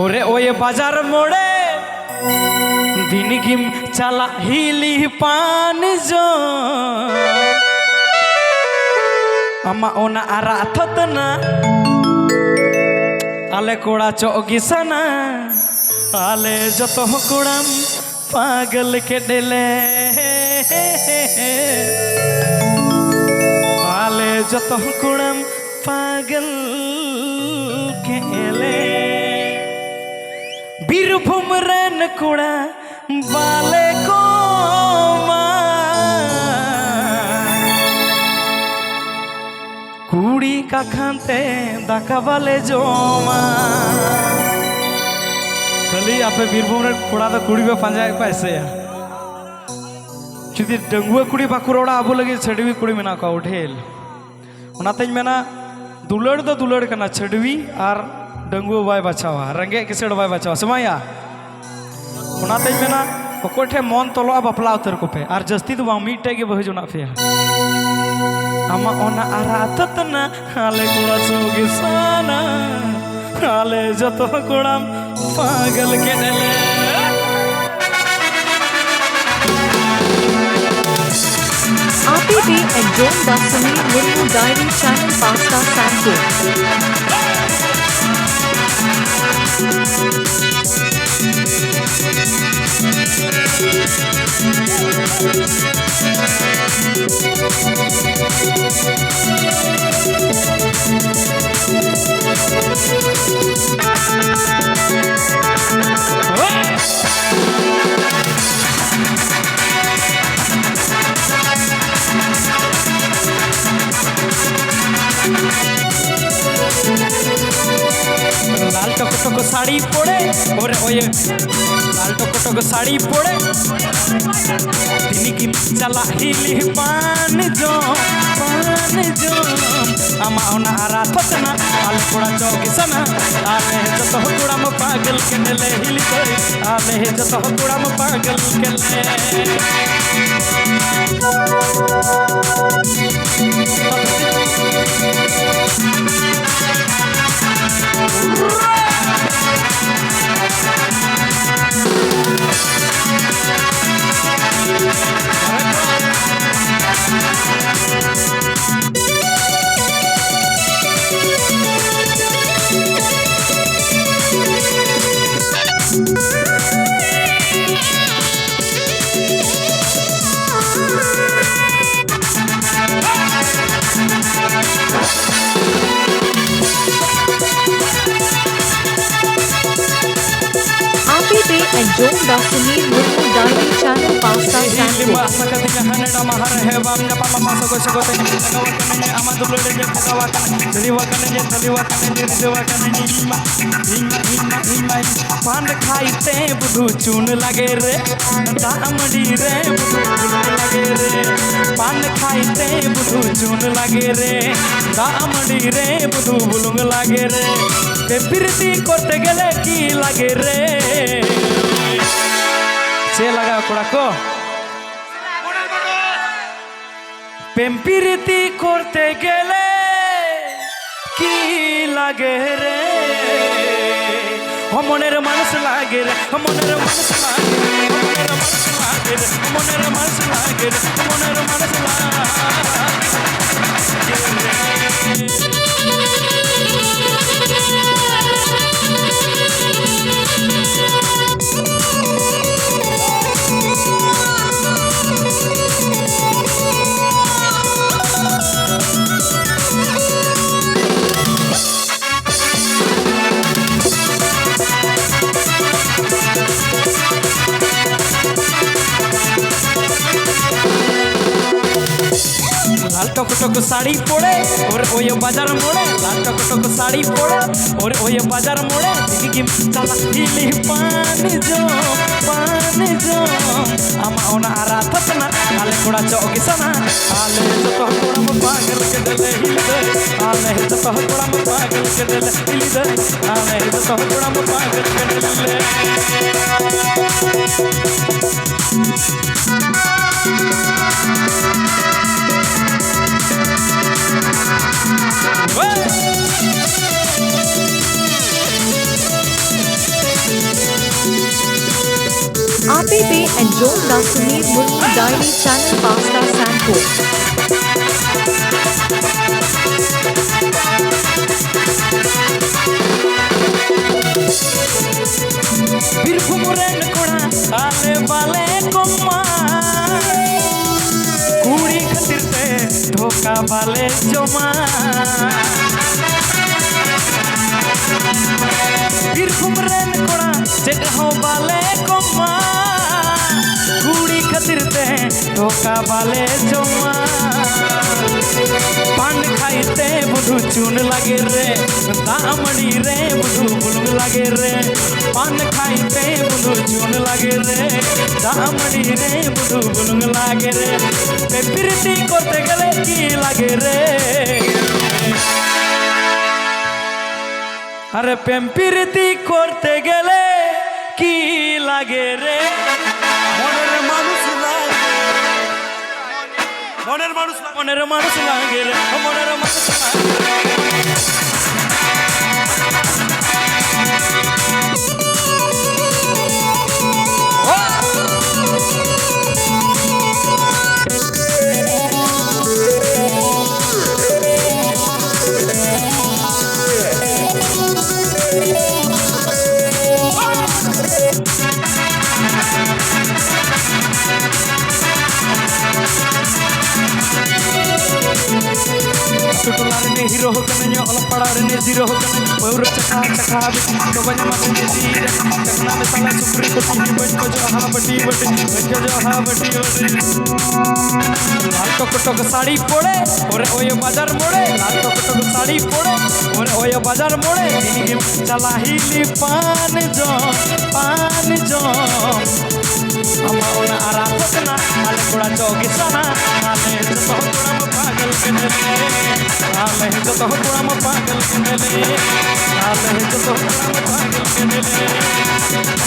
ओरे ओए बाजार मोड़े दिनगिम चला हिली पान जो अमा ओना आरा थतना आले कोड़ा चौगी सना आले जतो कुड़म पागल के डेले आले जतो कुड़म पागल के एले बीरभूम रेन कुड़ा बाले को कुड़ी का खानते दाका वाले जोमा कली आपे बीरभूम रे कुड़ा तो कुड़ी पे पंजाय को ऐसे है जुदी डंगुआ कुड़ी बाकुरोड़ा आबो लगे छड़वी कुड़ी में ना का उठेल उनाते मेना दुलड़ दो दुलड़ करना छड़वी और डंगुआ बाय बचावा रंगे किसे बाय बचावा समाया उनाते मेना ओकोठे मन तोलो बापला उतर को पे और जस्ती तो मीटे के बह जोना पे अमा ओना आराततना हाले कुड़ा सोगे साना हाले जतो कुड़म पागल के डेले RPP and John Dasani Murmu Diary Channel Pasta Santo. लाल टोको साड़ी पड़े और ओए लाल टोको साड़ी पड़े दिनगिम चला हिली पान जो अमा ओना आरा थतना आले कोड़ा चौगी सना आले जतो कुड़ा म पागल के ले हिली करे आले जतो कुड़ा म पागल के ले RPP and John Dasani Murmu Diary Channel Pasta Santo. पान खाइते बुधु चून लगे रे दामड़ी रे बुधु लगे रे पान खाइते बुधु चून लगे रे दामड़ी रे बुधु बुलुंग लगे रे प्रीति करते गेले की लगे रे से लगा कोड़ा को प्रीति करते गेले की लगे रे मनेर मानस लागे रे मनेर मानस लागे मनेर मानस लागे रे मनेर मानस लागे रे मनेर मानस लाल टोको साड़ी पड़े और ओए बाजार मोड़े लाल टोको साड़ी पड़े और ओए बाजार मोड़े दिनगिम चला हिली पान जो अमा ओना आरा थतना आले कोड़ा चौगी सना आले जतो कोड़ा म पागल के डेले हिली दे आले जतो कोड़ा म पागल के डेले हिली दे आले जतो कोड़ा म पागल के डेले Api Pay and John Da Sunil Murmu Diary Channel Pasta Sandport. Birbhum रेन कोड़ा आले वाले कोम्मा कुड़ी खातिर ते धोखा वाले जमा बीरभूम रेन कोड़ा चेट हो वाले कोम्मा कुड़ी खातिर ते धोखा वाले जमा पान खाइते बुधु चून लगे रे दामड़ी रे बुधु बुलुंग लगे रे पान खाइते बुधु चून लगे रे दामड़ी रे बुधु बुलुंग लगे रे पेप्रीति करते गले की लगे रे अरे पेम्पिरीति करते गले की लगे रे মনের মানুষ লাগে রে মনের মানুষ टोटलार ने हीरो होकने ऑल पड़ार ने जीरो होकने पौर चखा चखा तो बने मत जीर चखना में साला सुप्री को टीवी बन को जो हा बटी बटी बन को जो हा बटी बटी लाल टक साड़ी पड़े और ओए बाजार मोड़े लाल टक साड़ी पड़े और ओए बाजार मोड़े दिन चला हिली पान जो अम्मा ओना आरा पतना आले कोड़ा चौगिसाना आले तो कोड़ा पागल के आले तो कोड़ा पागल के आले तो कोड़ा पागल के